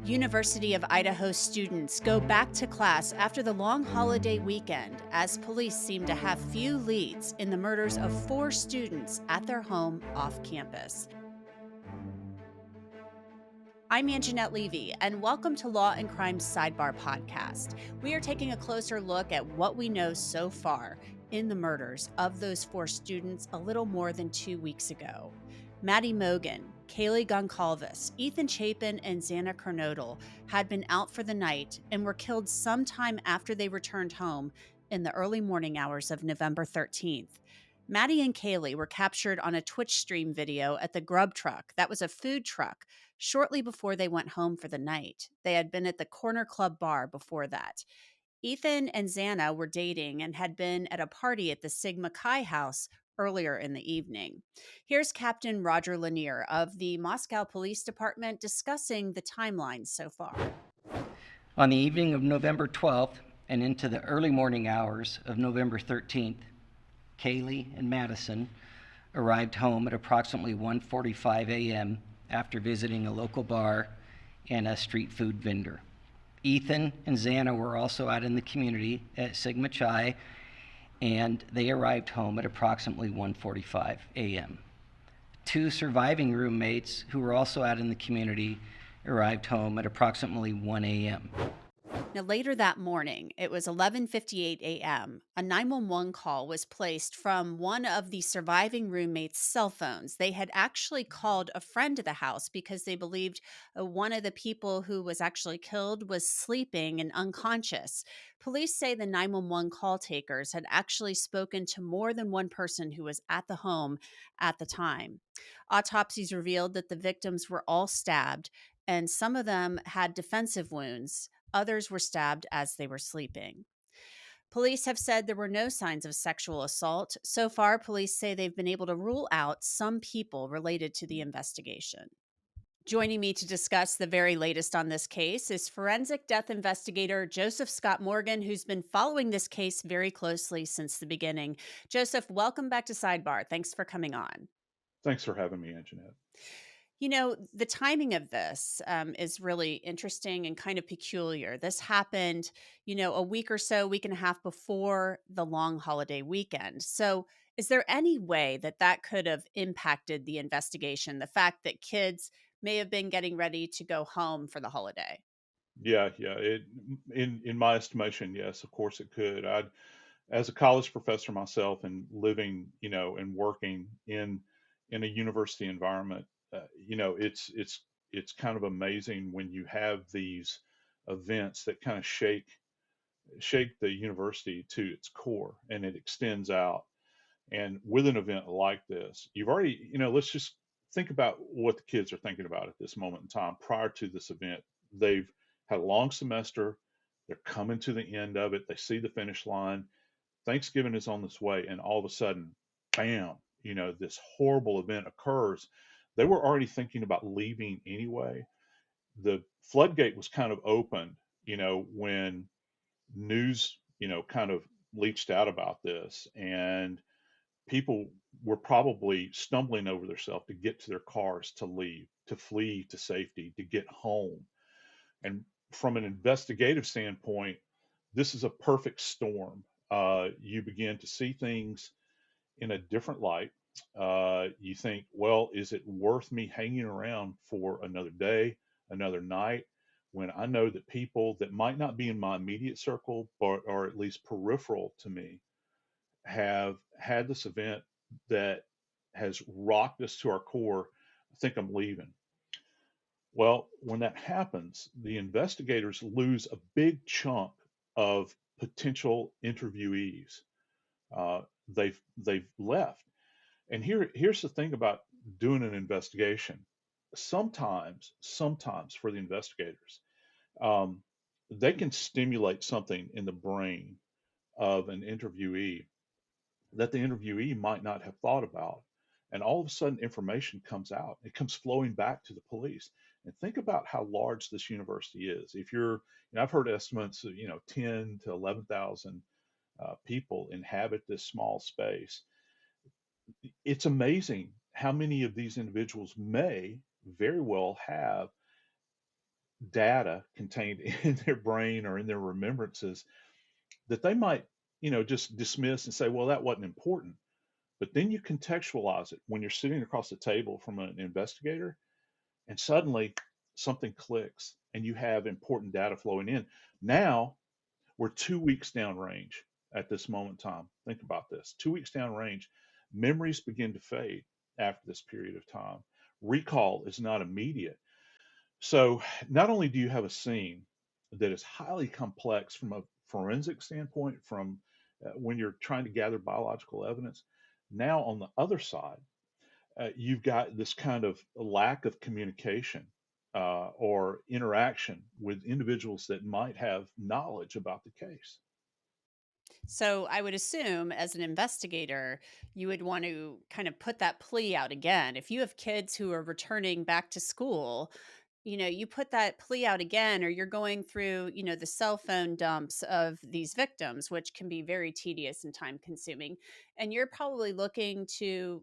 University of Idaho students go back to class after the long holiday weekend as police seem to have few leads in the murders of 4 students at their home off campus. I'm Angenette Levy, and welcome to Law&Crime's Sidebar podcast. We are taking a closer look at what we know so far in the murders of those 4 students a little more than 2 weeks ago. Maddie Mogan, Kaylee Goncalves, Ethan Chapin, and Xana Kernodle had been out for the night and were killed sometime after they returned home in the early morning hours of November 13th. Maddie and Kaylee were captured on a Twitch stream video at the Grub Truck, that was a food truck, shortly before they went home for the night. They had been at the Corner Club bar before that. Ethan and Xana were dating and had been at a party at the Sigma Chi house earlier in the evening. Here's Captain Roger Lanier of the Moscow Police Department discussing the timeline so far. On the evening of November 12th and into the early morning hours of November 13th, Kaylee and Madison arrived home at approximately 1:45 a.m. after visiting a local bar and a street food vendor. Ethan and Xana were also out in the community at Sigma Chi, and they arrived home at approximately 1:45 a.m. 2 surviving roommates who were also out in the community arrived home at approximately 1 a.m. Now, later that morning, it was 11:58 a.m. A 911 call was placed from one of the surviving roommates' cell phones. They had actually called a friend to the house because they believed one of the people who was actually killed was sleeping and unconscious. Police say the 911 call takers had actually spoken to more than one person who was at the home at the time. Autopsies revealed that the victims were all stabbed, and some of them had defensive wounds. Others were stabbed as they were sleeping. Police have said there were no signs of sexual assault. So far, police say they've been able to rule out some people related to the investigation. Joining me to discuss the very latest on this case is forensic death investigator Joseph Scott Morgan, who's been following this case very closely since the beginning. Joseph, welcome back to Sidebar. Thanks for coming on. Thanks for having me, Angenette. You know, the timing of this is really interesting and kind of peculiar. This happened, a week or so, week and a half before the long holiday weekend. So, is there any way that that could have impacted the investigation? The fact that kids may have been getting ready to go home for the holiday? Yeah. In my estimation, yes, of course it could. As a college professor myself, and living, and working in a university environment, it's kind of amazing when you have these events that kind of shake the university to its core, and it extends out. And with an event like this, you've already, let's just think about what the kids are thinking about at this moment in time. Prior to this event, they've had a long semester. They're coming to the end of it. They see the finish line. Thanksgiving is on this way. And all of a sudden, bam, this horrible event occurs. They were already thinking about leaving anyway. The floodgate was kind of opened, when news, kind of leached out about this. And people were probably stumbling over themselves to get to their cars, to leave, to flee to safety, to get home. And from an investigative standpoint, this is a perfect storm. You begin to see things in a different light. You think, well, is it worth me hanging around for another day, another night, when I know that people that might not be in my immediate circle, but are at least peripheral to me, have had this event that has rocked us to our core? I think I'm leaving. Well, when that happens, the investigators lose a big chunk of potential interviewees. They've left. And here's the thing about doing an investigation. Sometimes for the investigators, um, they can stimulate something in the brain of an interviewee that the interviewee might not have thought about. And all of a sudden, information comes out. It comes flowing back to the police. And think about how large this university is. If I've heard estimates of, 10 to 11,000 people inhabit this small space. It's amazing how many of these individuals may very well have data contained in their brain or in their remembrances that they might, just dismiss and say, well, that wasn't important. But then you contextualize it when you're sitting across the table from an investigator, and suddenly something clicks and you have important data flowing in. Now we're 2 weeks downrange at this moment in time. Think about this: 2 weeks downrange, memories begin to fade after this period of time. Recall is not immediate. So not only do you have a scene that is highly complex from a forensic standpoint, from when you're trying to gather biological evidence, now on the other side, you've got this kind of lack of communication or interaction with individuals that might have knowledge about the case. So I would assume as an investigator, you would want to kind of put that plea out again. If you have kids who are returning back to school, you put that plea out again, or you're going through, the cell phone dumps of these victims, which can be very tedious and time consuming. And you're probably looking to,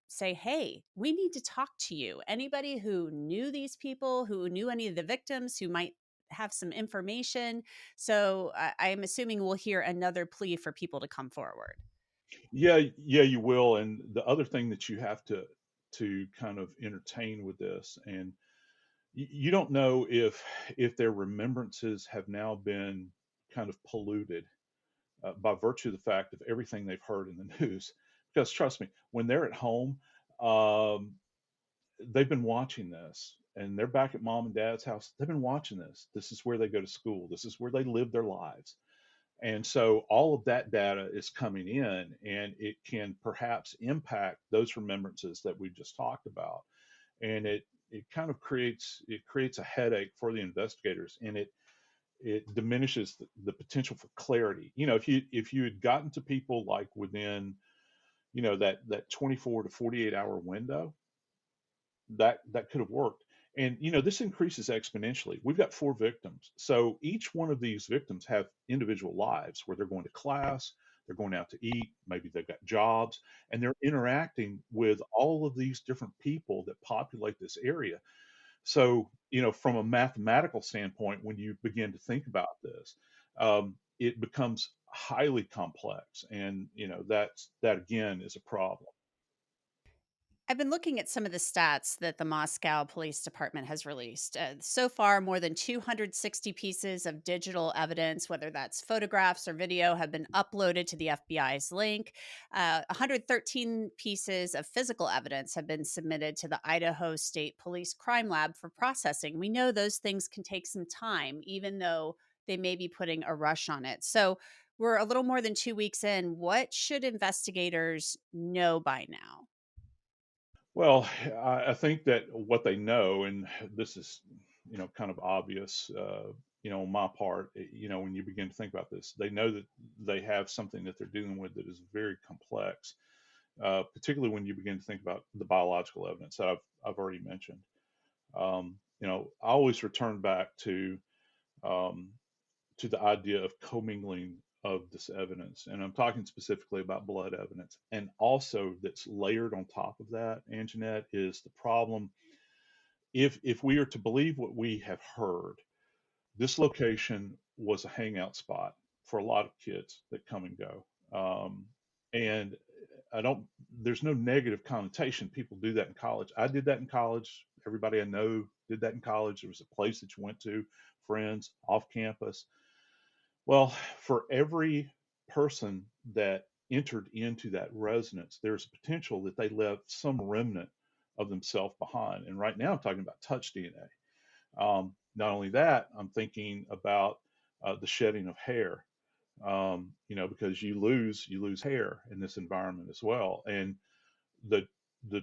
say, hey, we need to talk to you. Anybody who knew these people, who knew any of the victims, who might have some information. So I'm assuming we'll hear another plea for people to come forward. Yeah, yeah, you will. And the other thing that you have to kind of entertain with this, and you don't know if their remembrances have now been kind of polluted by virtue of the fact of everything they've heard in the news. Because trust me, when they're at home, um, they've been watching this, and they're back at mom and dad's house. They've been watching this. This is where they go to school. This is where they live their lives. And so all of that data is coming in, and it can perhaps impact those remembrances that we just talked about. And it kind of creates a headache for the investigators, and it diminishes the potential for clarity. If you had gotten to people like within that 24 to 48 hour window, that could have worked. And this increases exponentially. We've got 4 victims, so each one of these victims have individual lives where they're going to class, they're going out to eat, maybe they've got jobs, and they're interacting with all of these different people that populate this area. So from a mathematical standpoint, when you begin to think about this, it becomes highly complex, and that again is a problem. I've been looking at some of the stats that the Moscow Police Department has released. So far, more than 260 pieces of digital evidence, whether that's photographs or video, have been uploaded to the FBI's link. 113 pieces of physical evidence have been submitted to the Idaho State Police Crime Lab for processing. We know those things can take some time, even though they may be putting a rush on it. So we're a little more than 2 weeks in. What should investigators know by now? Well, I think that what they know, and this is, kind of obvious, on my part, when you begin to think about this, they know that they have something that they're dealing with that is very complex, particularly when you begin to think about the biological evidence that I've already mentioned. I always return back um, to the idea of commingling of this evidence. And I'm talking specifically about blood evidence. And also, that's layered on top of that, Angenette, is the problem. If we are to believe what we have heard, this location was a hangout spot for a lot of kids that come and go. And I don't, there's no negative connotation. People do that in college. I did that in college. Everybody I know did that in college. There was a place that you went to, friends, off campus. Well, for every person that entered into that resonance, there's a potential that they left some remnant of themselves behind. And right now, I'm talking about touch DNA. Not only that, I'm thinking about the shedding of hair. Because you lose hair in this environment as well, and the the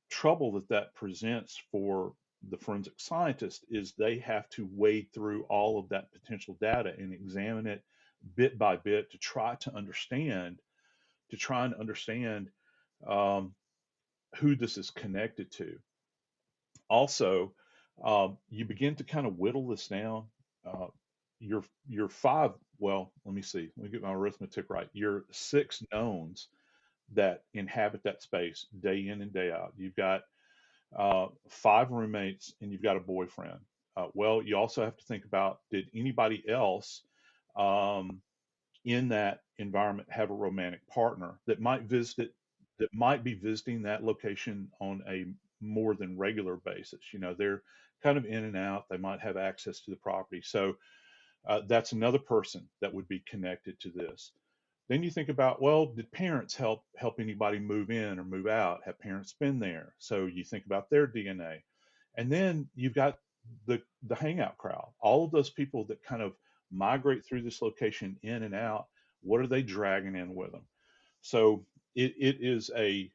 trouble that presents for the forensic scientist is they have to wade through all of that potential data and examine it bit by bit to try and understand um, who this is connected to. Also, you begin to kind of whittle this down. Uh, your five, well, let me see, let me get my arithmetic right. Your six knowns that inhabit that space day in and day out. You've got 5 roommates and you've got a boyfriend. Well, you also have to think about, did anybody else um, in that environment have a romantic partner that might that might be visiting that location on a more than regular basis? You know, they're kind of in and out. They might have access to the property. So that's another person that would be connected to this. Then you think about, well, did parents help anybody move in or move out? Have parents been there? So you think about their DNA. And then you've got the hangout crowd, all of those people that kind of migrate through this location in and out. What are they dragging in with them? So it is a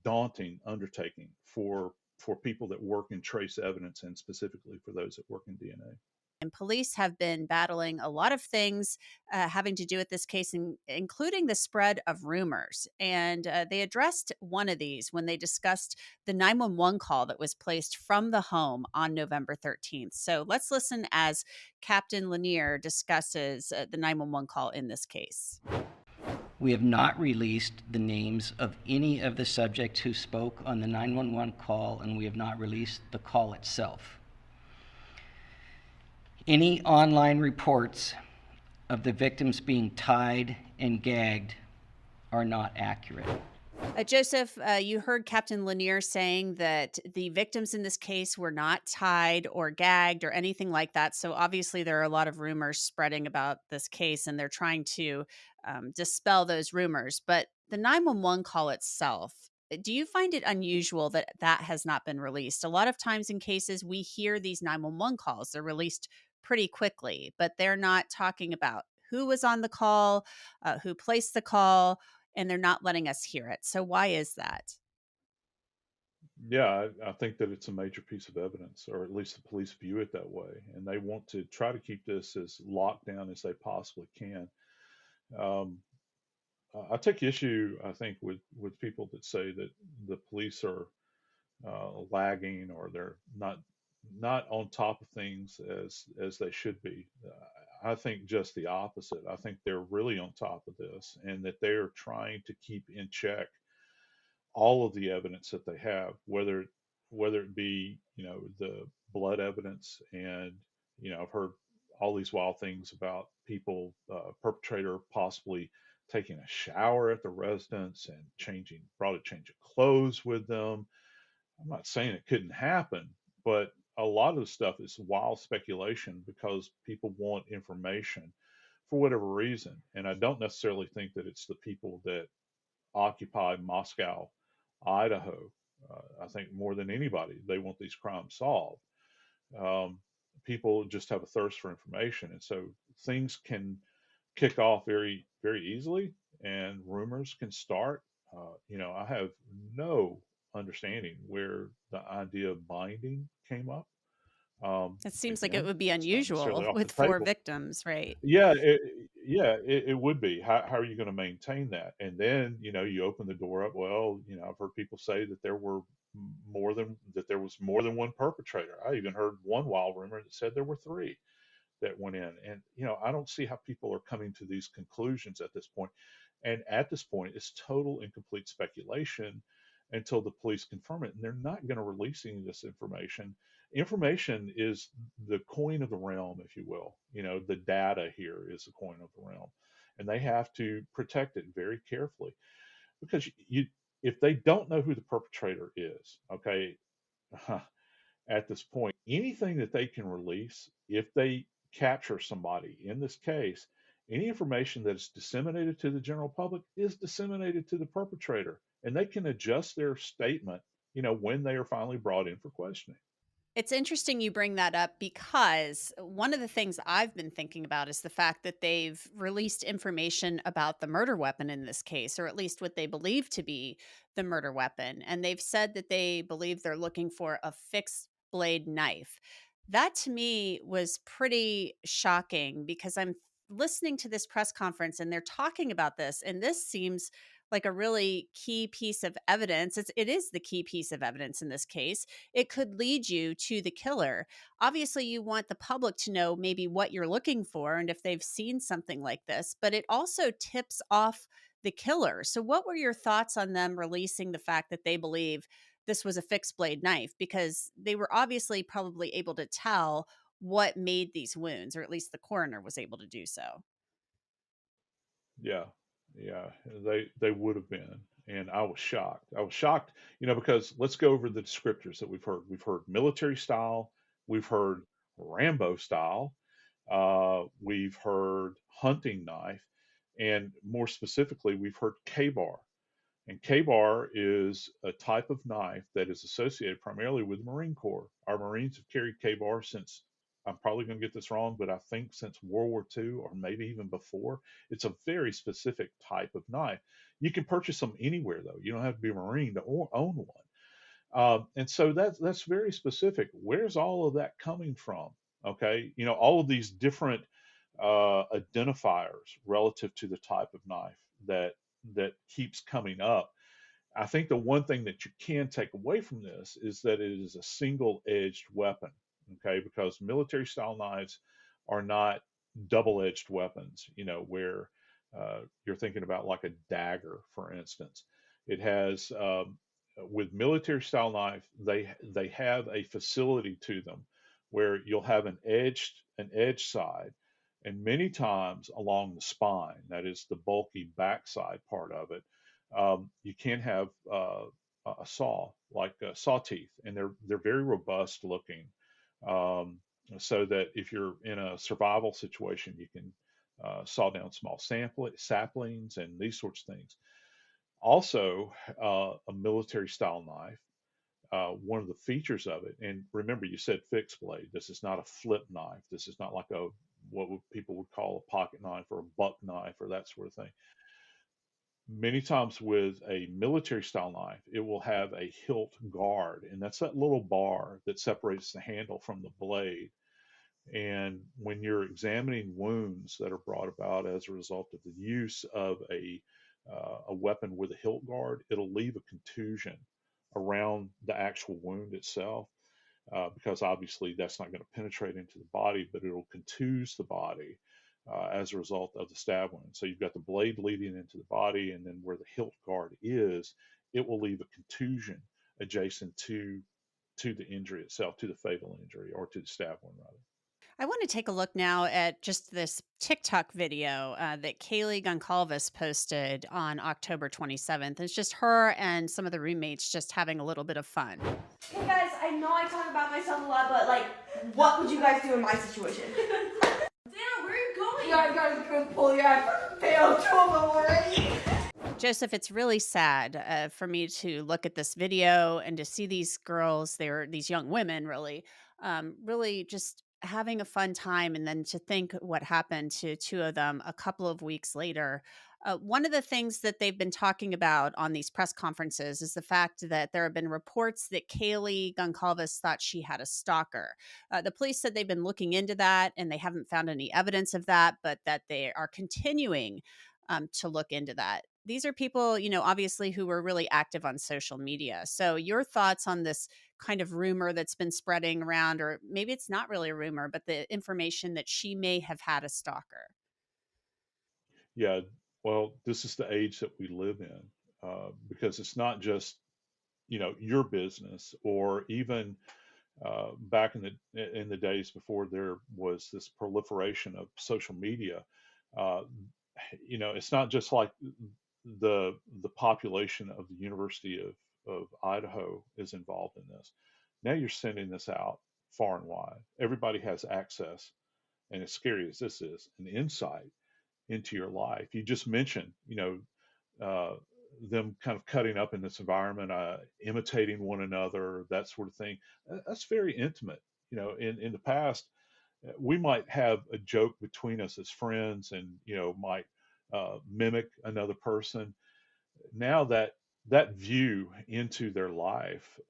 daunting undertaking for people that work in trace evidence, and specifically for those that work in DNA. And police have been battling a lot of things having to do with this case, including the spread of rumors. And they addressed one of these when they discussed the 911 call that was placed from the home on November 13th. So let's listen as Captain Lanier discusses the 911 call in this case. We have not released the names of any of the subjects who spoke on the 911 call, and we have not released the call itself. Any online reports of the victims being tied and gagged are not accurate. Joseph, you heard Captain Lanier saying that the victims in this case were not tied or gagged or anything like that. So obviously, there are a lot of rumors spreading about this case, and they're trying to dispel those rumors. But the 911 call itself, do you find it unusual that that has not been released? A lot of times in cases, we hear these 911 calls, they're released pretty quickly, but they're not talking about who was on the call, who placed the call, and they're not letting us hear it. So why is that? Yeah, I think that it's a major piece of evidence, or at least the police view it that way, and they want to try to keep this as locked down as they possibly can. Um, I take issue, I think, with people that say that the police are lagging, or they're not on top of things as they should be. I think just the opposite. I think they're really on top of this, and that they are trying to keep in check all of the evidence that they have, whether it be, you know, the blood evidence. And you know, I've heard all these wild things about people, perpetrator possibly taking a shower at the residence and brought a change of clothes with them. I'm not saying it couldn't happen, but a lot of the stuff is wild speculation because people want information for whatever reason. And I don't necessarily think that it's the people that occupy Moscow, Idaho. I think more than anybody, they want these crimes solved. Um, People just have a thirst for information, and so things can kick off very, very easily, and rumors can start. You know, I have no understanding where the idea of binding came up. It seems like it Again, would be it's not necessarily unusual off the with four table. victims, right? Yeah, it would be. How are you going to maintain that? And then, you know, you open the door up. Well, you know, I've heard people say that there was more than one perpetrator. I even heard one wild rumor that said there were three that went in. And you know, I don't see how people are coming to these conclusions at this point. And at this point, it's total and complete speculation until the police confirm it. And they're not going to release any of this information. Information is the coin of the realm, if you will. You know, the data here is the coin of the realm. And they have to protect it very carefully, because if they don't know who the perpetrator is, okay, at this point, anything that they can release, if they capture somebody in this case, any information that is disseminated to the general public is disseminated to the perpetrator, and they can adjust their statement, you know, when they are finally brought in for questioning. It's interesting you bring that up because one of the things I've been thinking about is the fact that they've released information about the murder weapon in this case, or at least what they believe to be the murder weapon. And they've said that they believe they're looking for a fixed blade knife. That to me was pretty shocking because I'm listening to this press conference and they're talking about this. And this seems like a really key piece of evidence. It is the key piece of evidence in this case. It could lead you to the killer. Obviously, you want the public to know maybe what you're looking for and if they've seen something like this, but it also tips off the killer. So, what were your thoughts on them releasing the fact that they believe this was a fixed blade knife because they were obviously probably able to tell what made these wounds, or at least the coroner was able to do so. Yeah, yeah, they would have been, and I was shocked. I was shocked, because let's go over the descriptors that we've heard. We've heard military style, we've heard Rambo style, we've heard hunting knife, and more specifically, we've heard K-bar. And K-bar is a type of knife that is associated primarily with the Marine Corps. Our Marines have carried K-bar since, I'm probably going to get this wrong, but I think since World War II or maybe even before. It's a very specific type of knife. You can purchase them anywhere, though. You don't have to be a Marine to own one. And so that's very specific. Where's all of that coming from? Okay, all of these different identifiers relative to the type of knife that keeps coming up. I think the one thing that you can take away from this is that it is a single edged weapon, okay? Because military style knives are not double edged weapons, where you're thinking about like a dagger, for instance. It has, with military style knife, they have a facility to them where you'll have an edge side, and many times along the spine, that is the bulky backside part of it, you can have a saw, like saw teeth, and they're very robust looking, um, so that if you're in a survival situation, you can saw down small saplings and these sorts of things. Also, a military style knife. One of the features of it, and remember, you said fixed blade. This is not a flip knife. This is not like people would call a pocket knife or a buck knife or that sort of thing. Many times with a military style knife, it will have a hilt guard, and that's that little bar that separates the handle from the blade. And when you're examining wounds that are brought about as a result of the use of a weapon with a hilt guard, it'll leave a contusion around the actual wound itself, because obviously that's not going to penetrate into the body, but it'll contuse the body as a result of the stab wound. So you've got the blade leading into the body, and then where the hilt guard is, it will leave a contusion adjacent to the injury itself, to the fatal injury, or to the stab wound rather. I want to take a look now at just this TikTok video that Kaylee Goncalves posted on October 27th. It's just her and some of the roommates just having a little bit of fun. Hey guys, I know I talk about myself a lot, but like, what would you guys do in my situation? Dana, where are you going? Yeah, I gotta go to the pool. Yeah, I failed 2 of them already. Joseph, it's really sad for me to look at this video and to see these girls, they're these young women really, really just having a fun time. And then to think what happened to two of them a couple of weeks later. One of the things that they've been talking about on these press conferences is the fact that there have been reports that Kaylee Goncalves thought she had a stalker. The police said they've been looking into that and they haven't found any evidence of that, but that they are continuing to look into that. These are people, obviously who were really active on social media. So, your thoughts on this kind of rumor that's been spreading around, or maybe it's not really a rumor, but the information that she may have had a stalker? Yeah, well, this is the age that we live in, because it's not just your business, or even back in the days before there was this proliferation of social media. Uh, it's not just like the population of the University of Idaho is involved in this. Now you're sending this out far and wide. Everybody has access, and as scary as this is, an insight into your life. You just mentioned, uh, them kind of cutting up in this environment, imitating one another, that sort of thing. That's very intimate. In the past, we might have a joke between us as friends, and might mimic another person. Now that view into their life,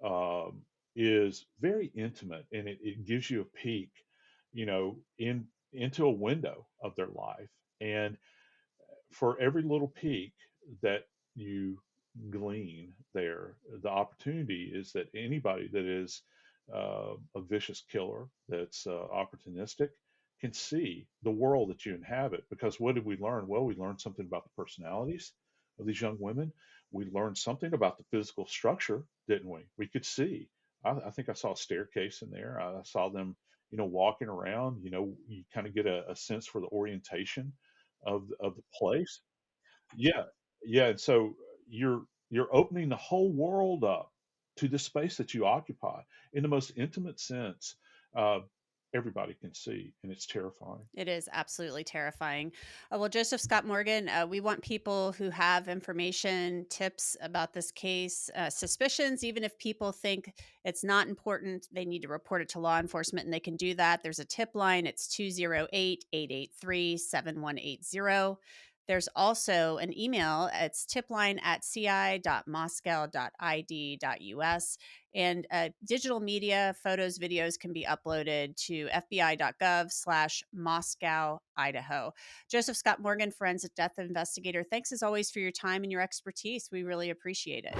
is very intimate, and it gives you a peek, into a window of their life. And for every little peak that you glean there, the opportunity is that anybody that is a vicious killer, that's opportunistic, can see the world that you inhabit. Because what did we learn? Well, we learned something about the personalities. of these young women. We learned something about the physical structure, didn't we? We could see. I think I saw a staircase in there. I saw them, walking around. You kind of get a sense for the orientation of the place. Yeah, yeah. And so you're opening the whole world up to the space that you occupy in the most intimate sense. Uh, Everybody can see, and it's terrifying. It is absolutely terrifying. Well, Joseph Scott Morgan, we want people who have information, tips about this case, suspicions, even if people think it's not important, they need to report it to law enforcement, and they can do that. There's a tip line. It's 208-883-7180. There's also an email. It's tipline@ci.moscow.id.us. And digital media, photos, videos can be uploaded to fbi.gov/Moscow, Idaho. Joseph Scott Morgan, forensic death investigator, thanks as always for your time and your expertise. We really appreciate it.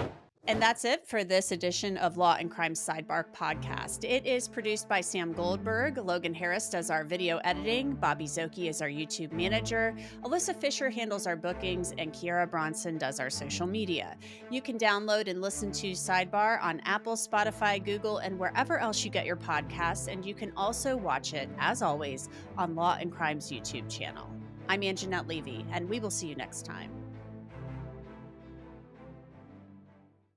And that's it for this edition of Law and Crime Sidebar podcast. It is produced by Sam Goldberg. Logan Harris does our video editing. Bobby Szoke is our YouTube manager. Alyssa Fisher handles our bookings, and Kiara Bronson does our social media. You can download and listen to Sidebar on Apple, Spotify, Google, and wherever else you get your podcasts. And you can also watch it, as always, on Law and Crime's YouTube channel. I'm Angenette Levy, and we will see you next time.